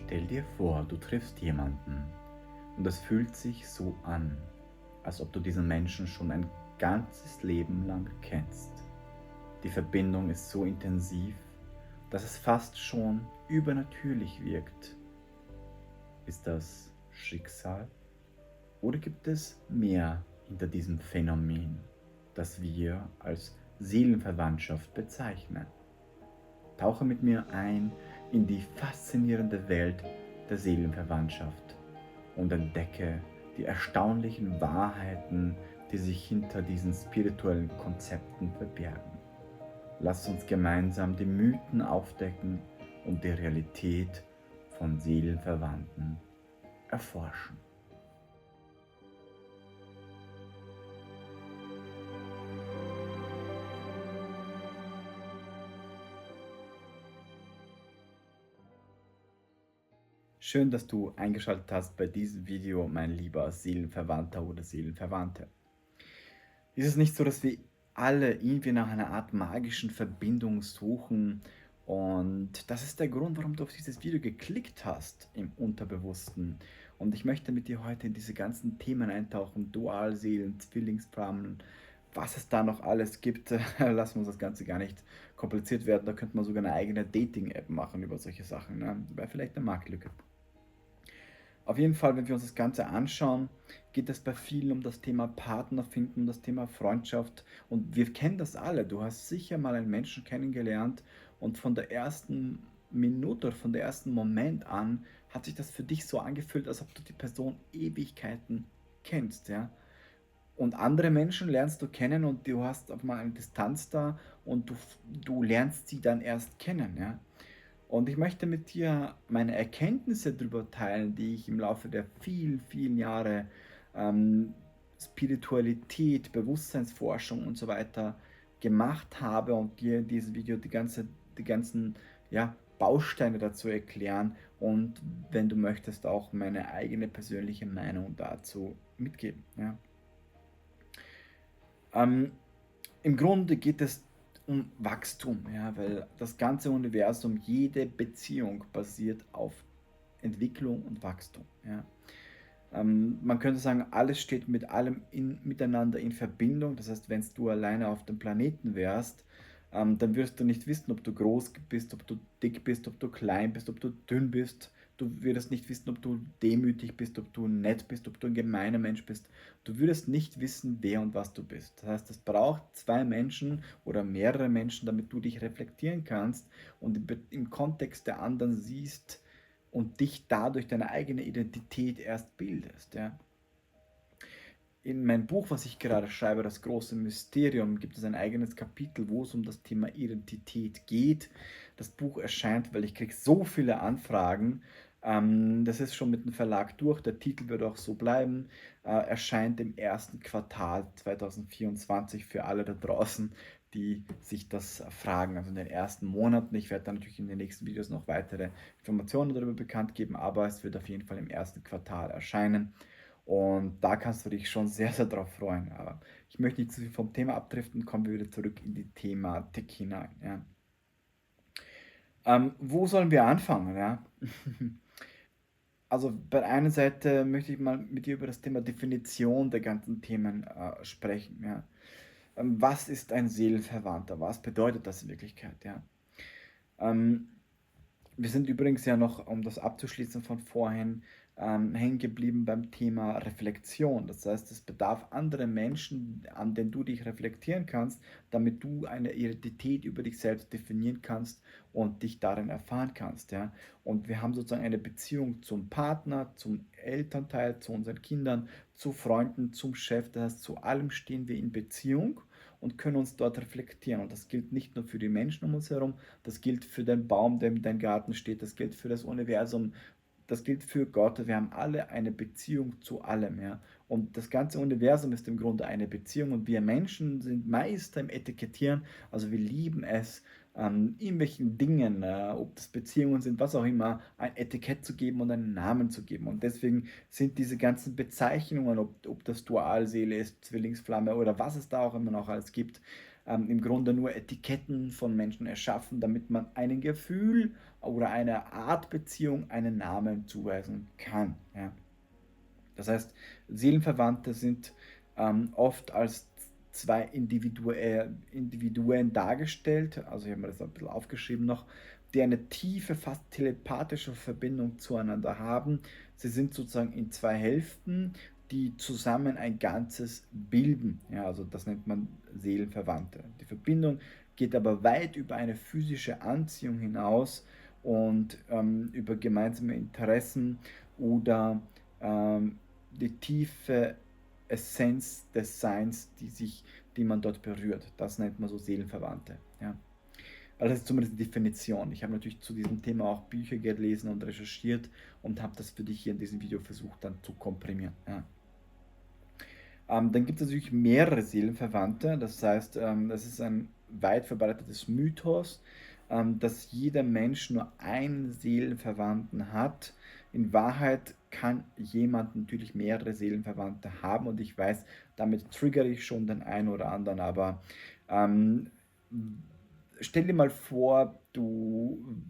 Stell dir vor, du triffst jemanden und es fühlt sich so an, als ob du diesen Menschen schon ein ganzes Leben lang kennst. Die Verbindung ist so intensiv, dass es fast schon übernatürlich wirkt. Ist das Schicksal oder gibt es mehr hinter diesem Phänomen, das wir als Seelenverwandtschaft bezeichnen? Tauche mit mir ein in die faszinierende Welt der Seelenverwandtschaft und entdecke die erstaunlichen Wahrheiten, die sich hinter diesen spirituellen Konzepten verbergen. Lass uns gemeinsam die Mythen aufdecken und die Realität von Seelenverwandten erforschen. Schön, dass du eingeschaltet hast bei diesem Video, mein lieber Seelenverwandter oder Seelenverwandte. Ist es nicht so, dass wir alle irgendwie nach einer Art magischen Verbindung suchen? Und das ist der Grund, warum du auf dieses Video geklickt hast im Unterbewussten. Und ich möchte mit dir heute in diese ganzen Themen eintauchen: Dualseelen, Zwillingsflammen, was es da noch alles gibt. Lassen wir uns das Ganze gar nicht kompliziert werden. Da könnte man sogar eine eigene Dating-App machen über solche Sachen. Ne? Wäre vielleicht eine Marktlücke. Auf jeden Fall, wenn wir uns das Ganze anschauen, geht es bei vielen um das Thema Partner finden, um das Thema Freundschaft. Und wir kennen das alle. Du hast sicher mal einen Menschen kennengelernt und von der ersten Minute oder von der ersten Moment an hat sich das für dich so angefühlt, als ob du die Person Ewigkeiten kennst, ja. Und andere Menschen lernst du kennen und du hast auf mal eine Distanz da und du lernst sie dann erst kennen, ja. Und ich möchte mit dir meine Erkenntnisse darüber teilen, die ich im Laufe der vielen, vielen Jahre Spiritualität, Bewusstseinsforschung und so weiter gemacht habe und dir in diesem Video die ganzen ja, Bausteine dazu erklären und wenn du möchtest auch meine eigene persönliche Meinung dazu mitgeben. Ja. Ähm, Im Grunde geht es um Wachstum, ja, weil das ganze Universum, jede Beziehung basiert auf Entwicklung und Wachstum. Ja. Man könnte sagen, alles steht mit allem miteinander in Verbindung. Das heißt, wenn du alleine auf dem Planeten wärst, dann wirst du nicht wissen, ob du groß bist, ob du dick bist, ob du klein bist, ob du dünn bist. Du würdest nicht wissen, ob du demütig bist, ob du nett bist, ob du ein gemeiner Mensch bist. Du würdest nicht wissen, wer und was du bist. Das heißt, es braucht zwei Menschen oder mehrere Menschen, damit du dich reflektieren kannst und im Kontext der anderen siehst, und dich dadurch deine eigene Identität erst bildest. Ja. In meinem Buch, was ich gerade schreibe, Das große Mysterium, gibt es ein eigenes Kapitel, wo es um das Thema Identität geht. Das Buch erscheint, weil ich kriege so viele Anfragen. Das ist schon mit dem Verlag durch. Der Titel wird auch so bleiben. Erscheint im ersten Quartal 2024 für alle da draußen, die sich das fragen. Also in den ersten Monaten. Ich werde dann natürlich in den nächsten Videos noch weitere Informationen darüber bekannt geben, aber es wird auf jeden Fall im ersten Quartal erscheinen. Und da kannst du dich schon sehr, sehr drauf freuen. Aber ich möchte nicht zu viel vom Thema abdriften, kommen wir wieder zurück in die Thematik hinein. Ja. Wo sollen wir anfangen? Ja? Also bei einer Seite möchte ich mal mit dir über das Thema Definition der ganzen Themen sprechen. Ja? Was ist ein Seelenverwandter? Was bedeutet das in Wirklichkeit? Ja? Ähm, Wir sind übrigens ja noch, um das abzuschließen von vorhin, hängen geblieben beim Thema Reflexion. Das heißt, es bedarf andere Menschen, an denen du dich reflektieren kannst, damit du eine Identität über dich selbst definieren kannst und dich darin erfahren kannst. Ja? Und wir haben sozusagen eine Beziehung zum Partner, zum Elternteil, zu unseren Kindern, zu Freunden, zum Chef. Das heißt, zu allem stehen wir in Beziehung und können uns dort reflektieren. Und das gilt nicht nur für die Menschen um uns herum, das gilt für den Baum, der in deinem Garten steht, das gilt für das Universum, das gilt für Gott. Wir haben alle eine Beziehung zu allem. Ja? Und das ganze Universum ist im Grunde eine Beziehung und wir Menschen sind Meister im Etikettieren, also wir lieben es, irgendwelchen Dingen, ob das Beziehungen sind, was auch immer, ein Etikett zu geben und einen Namen zu geben. Und deswegen sind diese ganzen Bezeichnungen, ob das Dualseele ist, Zwillingsflamme oder was es da auch immer noch alles gibt, im Grunde nur Etiketten von Menschen erschaffen, damit man einem Gefühl oder einer Art Beziehung einen Namen zuweisen kann. Ja. Das heißt, Seelenverwandte sind oft als zwei Individuen dargestellt, also ich habe mir das ein bisschen aufgeschrieben noch, die eine tiefe, fast telepathische Verbindung zueinander haben. Sie sind sozusagen in zwei Hälften, die zusammen ein Ganzes bilden. Ja, also das nennt man Seelenverwandte. Die Verbindung geht aber weit über eine physische Anziehung hinaus und über gemeinsame Interessen oder die tiefe Essenz des Seins, die man dort berührt. Das nennt man so Seelenverwandte. Ja. Also das ist zumindest die Definition. Ich habe natürlich zu diesem Thema auch Bücher gelesen und recherchiert und habe das für dich hier in diesem Video versucht dann zu komprimieren. Ja. Dann gibt es natürlich mehrere Seelenverwandte. Das heißt, das ist ein weit verbreitetes Mythos, dass jeder Mensch nur einen Seelenverwandten hat. In Wahrheit kann jemand natürlich mehrere Seelenverwandte haben und ich weiß, damit triggere ich schon den einen oder anderen, aber ähm, stell dir mal vor,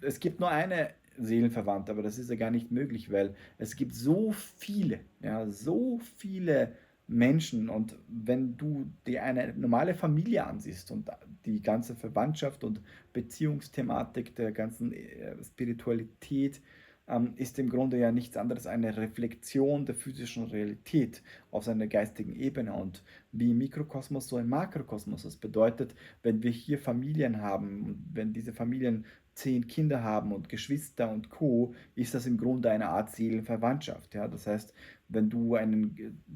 es gibt nur eine Seelenverwandte, aber das ist ja gar nicht möglich, weil es gibt so viele, ja, so viele Menschen und wenn du dir eine normale Familie ansiehst und die ganze Verwandtschaft und Beziehungsthematik der ganzen Spiritualität, ist im Grunde ja nichts anderes eine Reflexion der physischen Realität auf seiner geistigen Ebene und wie im Mikrokosmos so im Makrokosmos. Das bedeutet, wenn wir hier Familien haben und wenn diese Familien 10 Kinder haben und Geschwister und Co., ist das im Grunde eine Art Seelenverwandtschaft. Ja? Das heißt, wenn du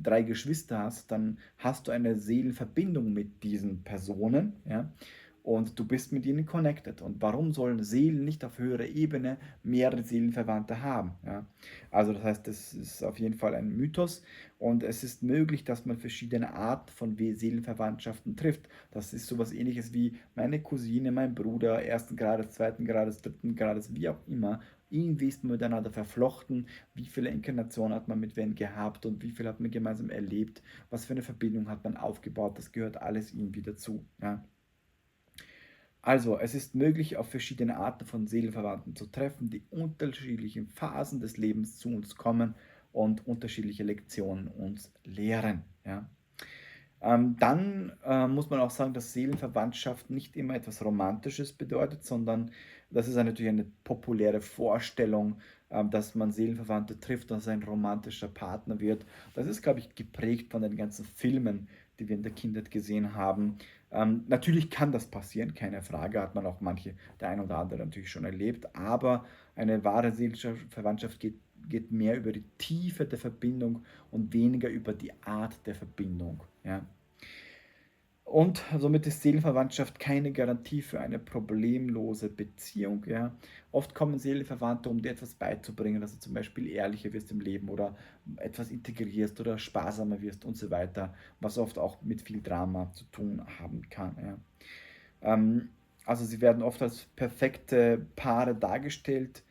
3 Geschwister hast, dann hast du eine Seelenverbindung mit diesen Personen, ja? Und du bist mit ihnen connected. Und warum sollen Seelen nicht auf höherer Ebene mehrere Seelenverwandte haben? Ja? Also das heißt, das ist auf jeden Fall ein Mythos und es ist möglich, dass man verschiedene Arten von Seelenverwandtschaften trifft. Das ist sowas ähnliches wie meine Cousine, mein Bruder, ersten Grades, zweiten Grades, dritten Grades, wie auch immer. Irgendwie ist man miteinander verflochten. Wie viele Inkarnationen hat man mit wem gehabt und wie viel hat man gemeinsam erlebt? Was für eine Verbindung hat man aufgebaut? Das gehört alles irgendwie dazu. Ja? Also, es ist möglich, auf verschiedene Arten von Seelenverwandten zu treffen, die unterschiedlichen Phasen des Lebens zu uns kommen und unterschiedliche Lektionen uns lehren. Ja? Dann muss man auch sagen, dass Seelenverwandtschaft nicht immer etwas Romantisches bedeutet, sondern das ist natürlich eine populäre Vorstellung, dass man Seelenverwandte trifft und dass ein romantischer Partner wird. Das ist, glaube ich, geprägt von den ganzen Filmen, die wir in der Kindheit gesehen haben. Natürlich kann das passieren, keine Frage, hat man auch der ein oder andere natürlich schon erlebt, aber eine wahre seelische Verwandtschaft geht mehr über die Tiefe der Verbindung und weniger über die Art der Verbindung. Ja. Und somit ist Seelenverwandtschaft keine Garantie für eine problemlose Beziehung. Ja. Oft kommen Seelenverwandte, um dir etwas beizubringen, dass du zum Beispiel ehrlicher wirst im Leben oder etwas integrierst oder sparsamer wirst und so weiter, was oft auch mit viel Drama zu tun haben kann. Ja. Also sie werden oft als perfekte Paare dargestellt,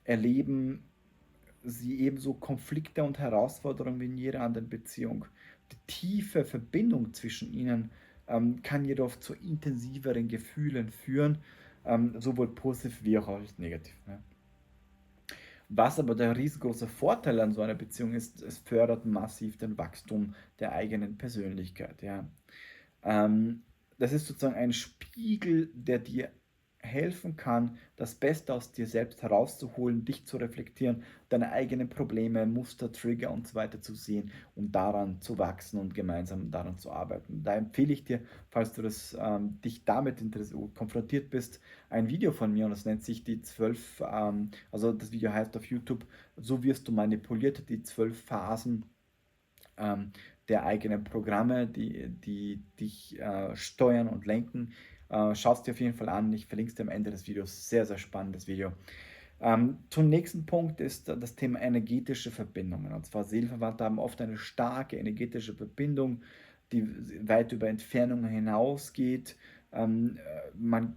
erleben sie ebenso Konflikte und Herausforderungen wie in jeder anderen Beziehung. Die tiefe Verbindung zwischen ihnen kann jedoch zu intensiveren Gefühlen führen, sowohl positiv wie auch als negativ. Ja. Was aber der riesengroße Vorteil an so einer Beziehung ist, es fördert massiv den Wachstum der eigenen Persönlichkeit. Ja. Ähm, Das ist sozusagen ein Spiegel, der dir helfen kann, das Beste aus dir selbst herauszuholen, dich zu reflektieren, deine eigenen Probleme, Muster, Trigger und so weiter zu sehen und daran zu wachsen und gemeinsam daran zu arbeiten. Da empfehle ich dir, falls du dich damit konfrontiert bist, ein Video von mir und das nennt sich die 12, also das Video heißt auf YouTube, so wirst du manipuliert, die 12 Phasen ähm, der eigenen Programme, die dich steuern und lenken. Schau es dir auf jeden Fall an. Ich verlinke es dir am Ende des Videos. Sehr, sehr spannendes Video. Zum nächsten Punkt ist das Thema energetische Verbindungen. Und zwar Seelenverwandte haben oft eine starke energetische Verbindung, die weit über Entfernungen hinausgeht. Man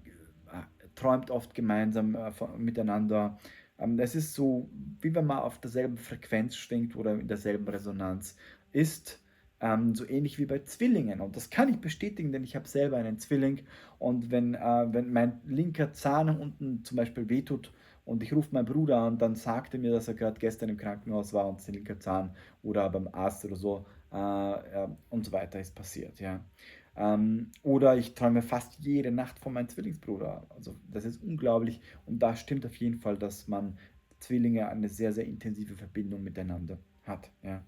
träumt oft gemeinsam miteinander. Es ist so, wie wenn man auf derselben Frequenz schwingt oder in derselben Resonanz ist. So ähnlich wie bei Zwillingen. Und das kann ich bestätigen, denn ich habe selber einen Zwilling. Und wenn mein linker Zahn unten zum Beispiel wehtut und ich rufe meinen Bruder an, dann sagt er mir, dass er gerade gestern im Krankenhaus war und sein linker Zahn oder beim Arzt oder so und so weiter ist passiert. Ja. Oder ich träume fast jede Nacht von meinem Zwillingsbruder. Also das ist unglaublich. Und da stimmt auf jeden Fall, dass man Zwillinge eine sehr, sehr intensive Verbindung miteinander hat. Ja.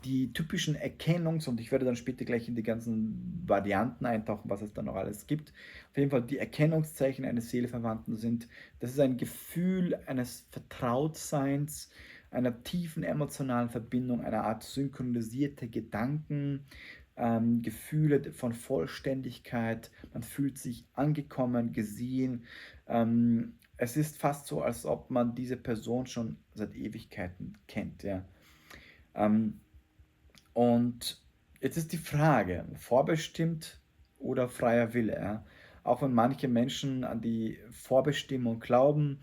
Die typischen und ich werde dann später gleich in die ganzen Varianten eintauchen, was es da noch alles gibt. Auf jeden Fall die Erkennungszeichen eines Seelenverwandten sind, das ist ein Gefühl eines Vertrautseins, einer tiefen emotionalen Verbindung, einer Art synchronisierte Gedanken, Gefühle von Vollständigkeit, man fühlt sich angekommen, gesehen. Es ist fast so, als ob man diese Person schon seit Ewigkeiten kennt. Ja. Ähm, und jetzt ist die Frage, vorbestimmt oder freier Wille? Ja? Auch wenn manche Menschen an die Vorbestimmung glauben,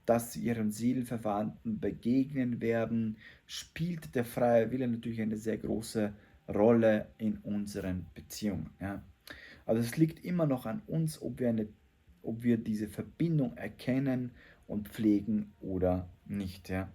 dass sie ihren Seelenverwandten begegnen werden, spielt der freie Wille natürlich eine sehr große Rolle in unseren Beziehungen. Ja? Also es liegt immer noch an uns, ob wir diese Verbindung erkennen und pflegen oder nicht. Ja?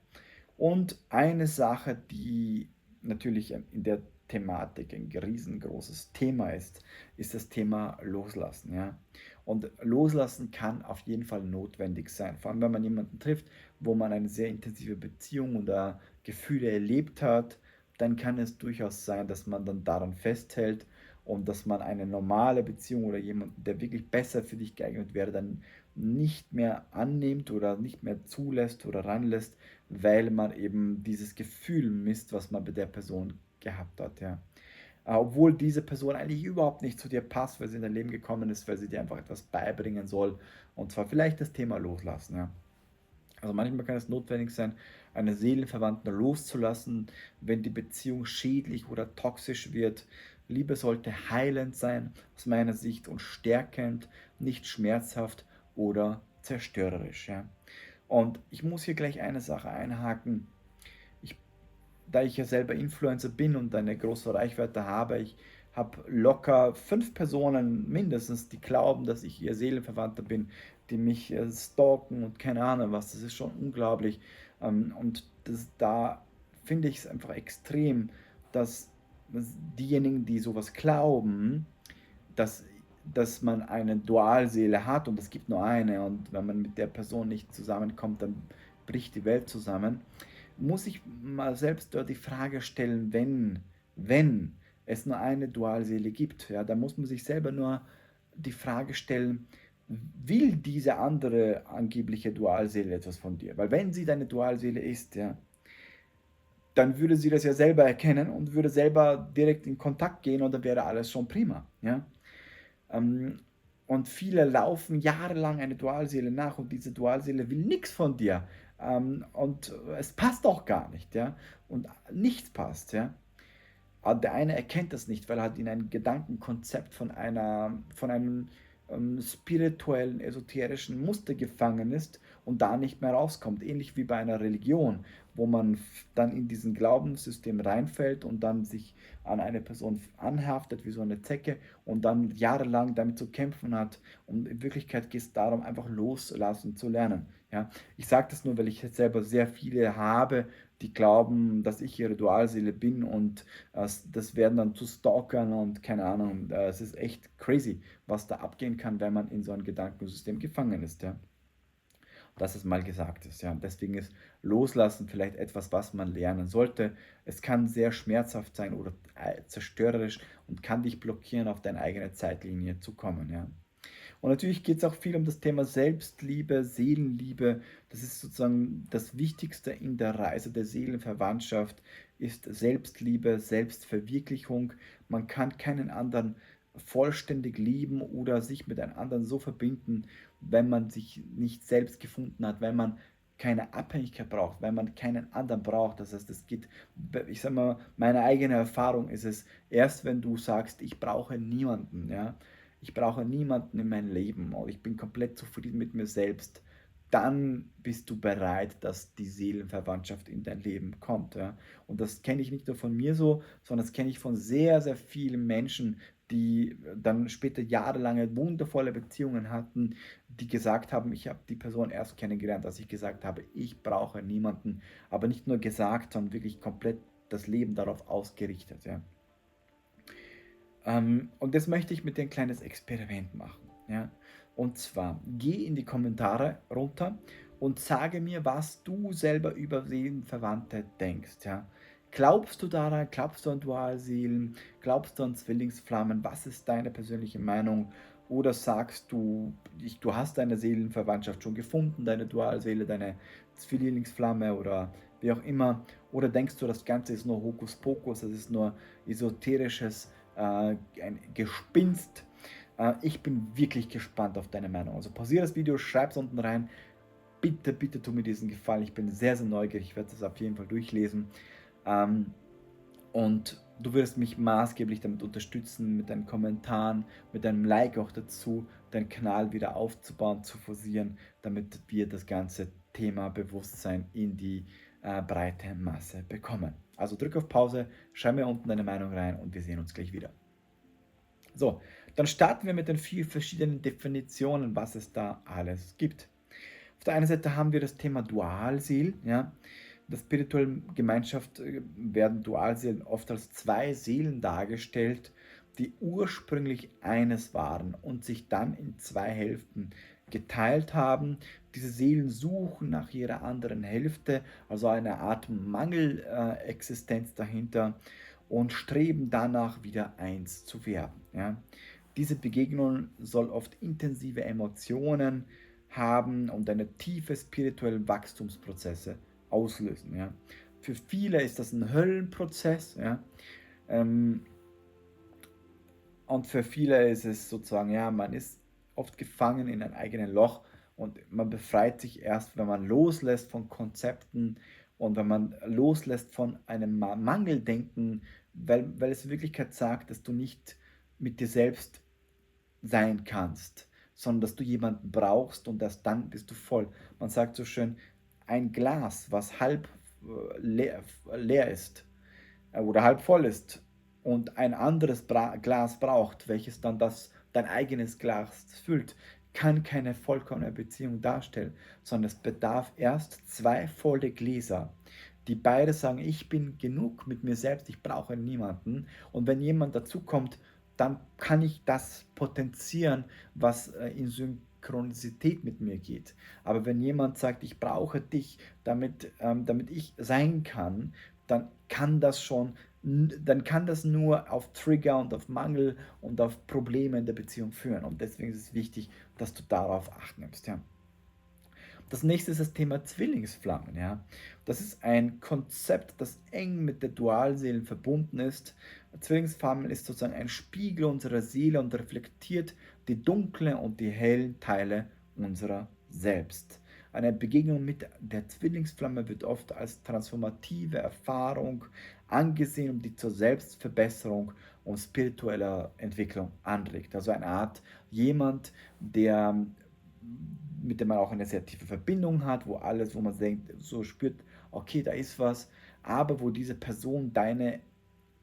Und eine Sache, die natürlich in der Thematik ein riesengroßes Thema ist das Thema Loslassen. Ja? Und Loslassen kann auf jeden Fall notwendig sein. Vor allem, wenn man jemanden trifft, wo man eine sehr intensive Beziehung oder Gefühle erlebt hat, dann kann es durchaus sein, dass man dann daran festhält und dass man eine normale Beziehung oder jemanden, der wirklich besser für dich geeignet wäre, dann nicht mehr annimmt oder nicht mehr zulässt oder ranlässt, weil man eben dieses Gefühl misst, was man bei der Person gehabt hat. Ja. Obwohl diese Person eigentlich überhaupt nicht zu dir passt, weil sie in dein Leben gekommen ist, weil sie dir einfach etwas beibringen soll. Und zwar vielleicht das Thema Loslassen. Ja. Also manchmal kann es notwendig sein, eine Seelenverwandte loszulassen, wenn die Beziehung schädlich oder toxisch wird. Liebe sollte heilend sein, aus meiner Sicht, und stärkend, nicht schmerzhaft oder zerstörerisch. Ja. Und ich muss hier gleich eine Sache einhaken. Ich, Da ich ja selber Influencer bin und eine große Reichweite habe, ich habe locker 5 Personen mindestens, die glauben, dass ich ihr Seelenverwandter bin, die mich stalken und keine Ahnung was. Das ist schon unglaublich. Und da finde ich es einfach extrem, dass diejenigen, die sowas glauben, dass, dass man eine Dualseele hat und es gibt nur eine und wenn man mit der Person nicht zusammenkommt, dann bricht die Welt zusammen, muss ich mal selbst dort die Frage stellen, wenn es nur eine Dualseele gibt, ja, dann muss man sich selber nur die Frage stellen, will diese andere angebliche Dualseele etwas von dir? Weil wenn sie deine Dualseele ist, ja, dann würde sie das ja selber erkennen und würde selber direkt in Kontakt gehen und dann wäre alles schon prima. Ja? Ähm, und viele laufen jahrelang eine Dualseele nach und diese Dualseele will nichts von dir. Und es passt auch gar nicht. Ja? Und nichts passt. Ja? Aber der eine erkennt das nicht, weil er halt in ein Gedankenkonzept von einem spirituellen, esoterischen Muster gefangen ist und da nicht mehr rauskommt. Ähnlich wie bei einer Religion, wo man dann in diesen Glaubenssystem reinfällt und dann sich an eine Person anhaftet wie so eine Zecke und dann jahrelang damit zu kämpfen hat. Und in Wirklichkeit geht es darum, einfach loslassen zu lernen. Ja? Ich sage das nur, weil ich jetzt selber sehr viele habe, die glauben, dass ich ihre Dualseele bin und das werden dann zu Stalkern und keine Ahnung. Es ist echt crazy, was da abgehen kann, wenn man in so ein Gedankensystem gefangen ist. Ja? Dass es mal gesagt ist. Ja? Deswegen ist Loslassen vielleicht etwas, was man lernen sollte. Es kann sehr schmerzhaft sein oder zerstörerisch und kann dich blockieren, auf deine eigene Zeitlinie zu kommen. Ja? Und natürlich geht es auch viel um das Thema Selbstliebe, Seelenliebe. Das ist sozusagen das Wichtigste in der Reise der Seelenverwandtschaft, ist Selbstliebe, Selbstverwirklichung. Man kann keinen anderen vollständig lieben oder sich mit einem anderen so verbinden, wenn man sich nicht selbst gefunden hat, wenn man keine Abhängigkeit braucht, wenn man keinen anderen braucht. Das heißt, es geht, ich sage mal, meine eigene Erfahrung ist es, erst wenn du sagst, ich brauche niemanden, ja, ich brauche niemanden in meinem Leben und ich bin komplett zufrieden mit mir selbst, dann bist du bereit, dass die Seelenverwandtschaft in dein Leben kommt. Ja? Und das kenne ich nicht nur von mir so, sondern das kenne ich von sehr, sehr vielen Menschen, die dann später jahrelange wundervolle Beziehungen hatten, die gesagt haben, ich habe die Person erst kennengelernt, als ich gesagt habe, ich brauche niemanden. Aber nicht nur gesagt, sondern wirklich komplett das Leben darauf ausgerichtet. Ja? Und das möchte ich mit dir ein kleines Experiment machen. Ja? Und zwar, geh in die Kommentare runter und sage mir, was du selber über Seelenverwandte denkst. Ja? Glaubst du daran? Glaubst du an Dualseelen? Glaubst du an Zwillingsflammen? Was ist deine persönliche Meinung? Oder sagst du, du hast deine Seelenverwandtschaft schon gefunden, deine Dualseele, deine Zwillingsflamme oder wie auch immer? Oder denkst du, das Ganze ist nur Hokuspokus, das ist nur esoterisches ein Gespinst? Ich bin wirklich gespannt auf deine Meinung. Also pausiere das Video, schreib es unten rein. Bitte, bitte tu mir diesen Gefallen. Ich bin sehr, sehr neugierig. Ich werde das auf jeden Fall durchlesen. Und du wirst mich maßgeblich damit unterstützen, mit deinen Kommentaren, mit deinem Like auch dazu, deinen Kanal wieder aufzubauen, zu forcieren, damit wir das ganze Thema Bewusstsein in die breite Masse bekommen. Also drück auf Pause, schreib mir unten deine Meinung rein und wir sehen uns gleich wieder. So, dann starten wir mit den 4 verschiedenen Definitionen, was es da alles gibt. Auf der einen Seite haben wir das Thema Dualseelen. Ja. In der spirituellen Gemeinschaft werden Dualseelen oft als 2 Seelen dargestellt, die ursprünglich eines waren und sich dann in 2 Hälften geteilt haben. Diese Seelen suchen nach ihrer anderen Hälfte, also eine Art Mangelexistenz dahinter und streben danach wieder eins zu werden. Ja. Diese Begegnung soll oft intensive Emotionen haben und eine tiefe spirituelle Wachstumsprozesse auslösen. Ja. Für viele ist das ein Höllenprozess. Ja. Und für viele ist es sozusagen, ja, man ist oft gefangen in einem eigenen Loch und man befreit sich erst, wenn man loslässt von Konzepten und wenn man loslässt von einem Mangeldenken, weil es in Wirklichkeit sagt, dass du nicht mit dir selbst sein kannst, sondern dass du jemanden brauchst und erst dann bist du voll. Man sagt so schön, ein Glas, was halb leer ist oder halb voll ist und ein anderes Glas braucht, welches dann dein eigenes Glas füllt, kann keine vollkommene Beziehung darstellen, sondern es bedarf erst 2 volle Gläser, die beide sagen, ich bin genug mit mir selbst, ich brauche niemanden. Und wenn jemand dazukommt, dann kann ich das potenzieren, was in Synchronizität mit mir geht. Aber wenn jemand sagt, ich brauche dich, damit ich sein kann, dann kann das schon, dann kann das nur auf Trigger und auf Mangel und auf Probleme in der Beziehung führen. Und deswegen ist es wichtig, dass du darauf Acht nimmst. Ja. Das nächste ist das Thema Zwillingsflammen. Ja. Das ist ein Konzept, das eng mit der Dualseelen verbunden ist. Zwillingsflammen ist sozusagen ein Spiegel unserer Seele und reflektiert die dunklen und die hellen Teile unserer selbst. Eine Begegnung mit der Zwillingsflamme wird oft als transformative Erfahrung angesehen und die zur Selbstverbesserung und spiritueller Entwicklung anregt. Also eine Art jemand, mit dem man auch eine sehr tiefe Verbindung hat, wo man denkt, so spürt, okay, da ist was, aber wo diese Person deine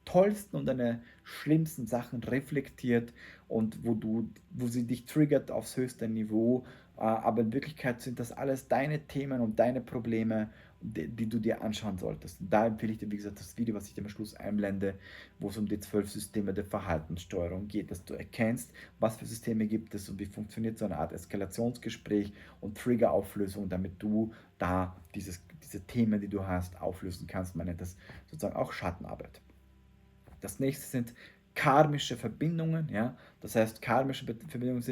tollsten und deine schlimmsten Sachen reflektiert und wo sie dich triggert aufs höchste Niveau, aber in Wirklichkeit sind das alles deine Themen und deine Probleme, die du dir anschauen solltest. Und da empfehle ich dir, wie gesagt, das Video, was ich dir am Schluss einblende, wo es um die 12 Systeme der Verhaltenssteuerung geht, dass du erkennst, was für Systeme gibt es und wie funktioniert so eine Art Eskalationsgespräch und Triggerauflösung, damit du da diese Themen, die du hast, auflösen kannst. Man nennt das sozusagen auch Schattenarbeit. Das nächste sind karmische Verbindungen. Ja? Das heißt, karmische Verbindungen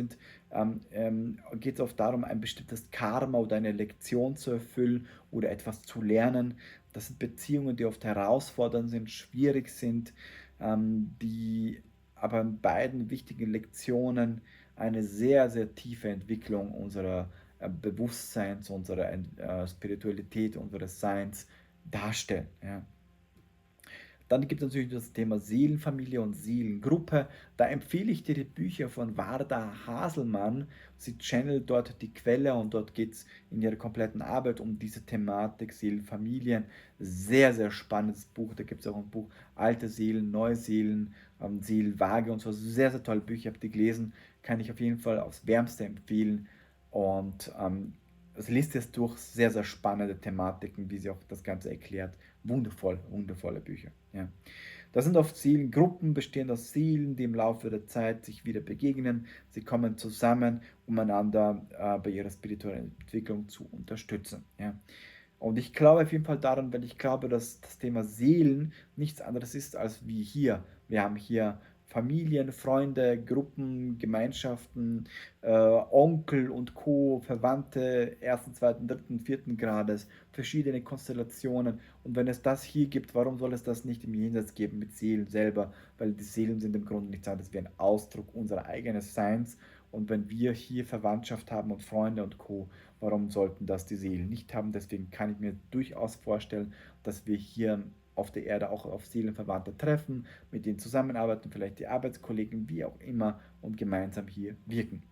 geht es oft darum, ein bestimmtes Karma oder eine Lektion zu erfüllen oder etwas zu lernen. Das sind Beziehungen, die oft herausfordernd sind, schwierig sind, die aber in beiden wichtigen Lektionen eine sehr, sehr tiefe Entwicklung unserer Bewusstseins, unserer Spiritualität, unseres Seins darstellen. Ja? Dann gibt es natürlich das Thema Seelenfamilie und Seelengruppe. Da empfehle ich dir die Bücher von Varda Haselmann. Sie channelt dort die Quelle und dort geht es in ihrer kompletten Arbeit um diese Thematik Seelenfamilien. Sehr, sehr spannendes Buch. Da gibt es auch ein Buch Alte Seelen, Neue Seelen, Seelenwaage und so. Sehr, sehr tolle Bücher. Ich habe die gelesen. Kann ich auf jeden Fall aufs Wärmste empfehlen. Und also liest es durch, sehr, sehr spannende Thematiken, wie sie auch das Ganze erklärt. Wundervoll, wundervolle Bücher. Ja. Das sind oft Seelengruppen, bestehend aus Seelen, die im Laufe der Zeit sich wieder begegnen. Sie kommen zusammen, um einander bei ihrer spirituellen Entwicklung zu unterstützen. Ja. Und ich glaube auf jeden Fall daran, weil ich glaube, dass das Thema Seelen nichts anderes ist als wie hier. Wir haben hier Familien, Freunde, Gruppen, Gemeinschaften, Onkel und Co., Verwandte ersten, zweiten, dritten, vierten Grades, verschiedene Konstellationen. Und wenn es das hier gibt, warum soll es das nicht im Jenseits geben mit Seelen selber? Weil die Seelen sind im Grunde nichts anderes wie ein Ausdruck unserer eigenen Seins. Und wenn wir hier Verwandtschaft haben und Freunde und Co., warum sollten das die Seelen nicht haben? Deswegen kann ich mir durchaus vorstellen, dass wir hier auf der Erde auch auf Seelenverwandte treffen, mit denen zusammenarbeiten, vielleicht die Arbeitskollegen, wie auch immer, und gemeinsam hier wirken.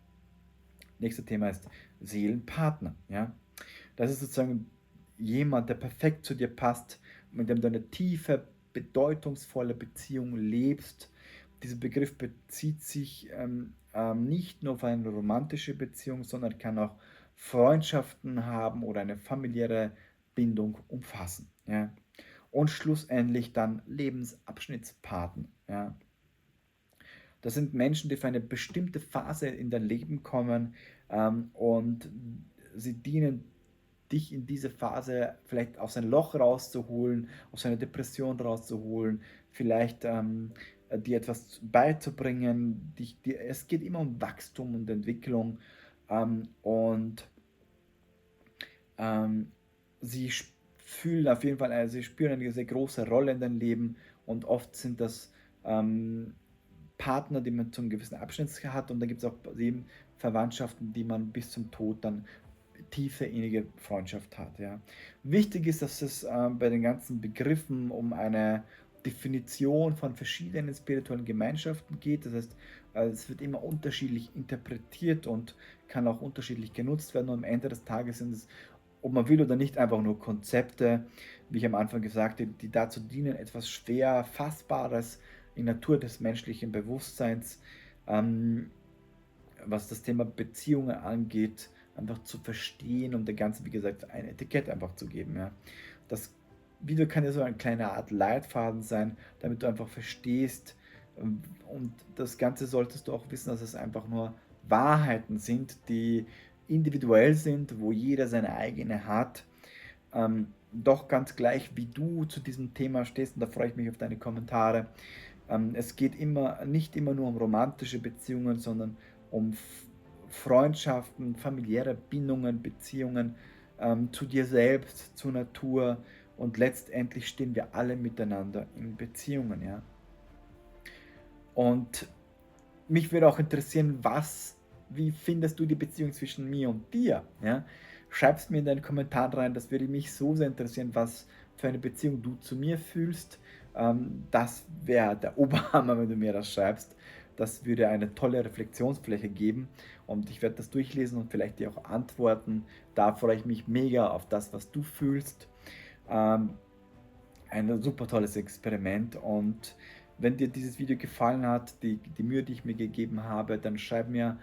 Nächstes Thema ist Seelenpartner. Ja? Das ist sozusagen jemand, der perfekt zu dir passt, mit dem du eine tiefe, bedeutungsvolle Beziehung lebst. Dieser Begriff bezieht sich nicht nur auf eine romantische Beziehung, sondern kann auch Freundschaften haben oder eine familiäre Bindung umfassen. Ja? Und schlussendlich dann Lebensabschnittspartner. Ja? Das sind Menschen, die für eine bestimmte Phase in dein Leben kommen und sie dienen dich in diese Phase vielleicht aus ein Loch rauszuholen, aus einer Depression rauszuholen, vielleicht dir etwas beizubringen. Es geht immer um Wachstum und Entwicklung und ähm, sie fühlen auf jeden Fall, sie spüren eine sehr große Rolle in deinem Leben und oft sind das ähm, Partner, die man zum gewissen Abschnitt hat und dann gibt es auch eben Verwandtschaften, die man bis zum Tod dann tiefe, innige Freundschaft hat. Ja. Wichtig ist, dass es bei den ganzen Begriffen um eine Definition von verschiedenen spirituellen Gemeinschaften geht. Das heißt, es wird immer unterschiedlich interpretiert und kann auch unterschiedlich genutzt werden. Und am Ende des Tages sind es, ob man will oder nicht, einfach nur Konzepte, wie ich am Anfang gesagt habe, die dazu dienen, etwas schwer Fassbares in Natur des menschlichen Bewusstseins, ähm, was das Thema Beziehungen angeht, einfach zu verstehen, um dem Ganzen, wie gesagt, ein Etikett einfach zu geben. Ja. Das Video kann ja so eine kleine Art Leitfaden sein, damit du einfach verstehst. Und das Ganze solltest du auch wissen, dass es einfach nur Wahrheiten sind, die individuell sind, wo jeder seine eigene hat. Doch ganz gleich, wie du zu diesem Thema stehst, und da freue ich mich auf deine Kommentare. Es geht nicht immer nur um romantische Beziehungen, sondern um Freundschaften, familiäre Bindungen, Beziehungen zu dir selbst, zur Natur und letztendlich stehen wir alle miteinander in Beziehungen. Ja? Und mich würde auch interessieren, wie findest du die Beziehung zwischen mir und dir? Ja? Schreib es mir in deinen Kommentaren rein, das würde mich so sehr interessieren, was für eine Beziehung du zu mir fühlst. Das wäre der Oberhammer, wenn du mir das schreibst. Das würde eine tolle Reflexionsfläche geben und ich werde das durchlesen und vielleicht dir auch antworten. Da freue ich mich mega auf das, was du fühlst. Ähm, ein super tolles Experiment und wenn dir dieses Video gefallen hat, die Mühe, die ich mir gegeben habe, dann schreib mir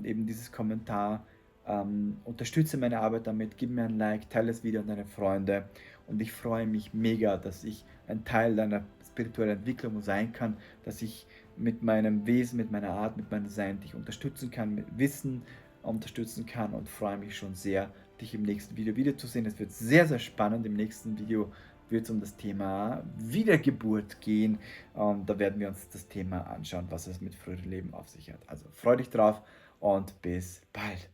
eben dieses Kommentar, unterstütze meine Arbeit damit, gib mir ein Like, teile das Video an deine Freunde und ich freue mich mega, dass ich ein Teil deiner spirituellen Entwicklung sein kann, dass ich mit meinem Wesen, mit meiner Art, mit meinem Sein dich unterstützen kann, mit Wissen unterstützen kann und freue mich schon sehr, dich im nächsten Video wiederzusehen. Es wird sehr, sehr spannend. Im nächsten Video wird es um das Thema Wiedergeburt gehen. Da werden wir uns das Thema anschauen, was es mit früherem Leben auf sich hat. Also freu dich drauf und bis bald.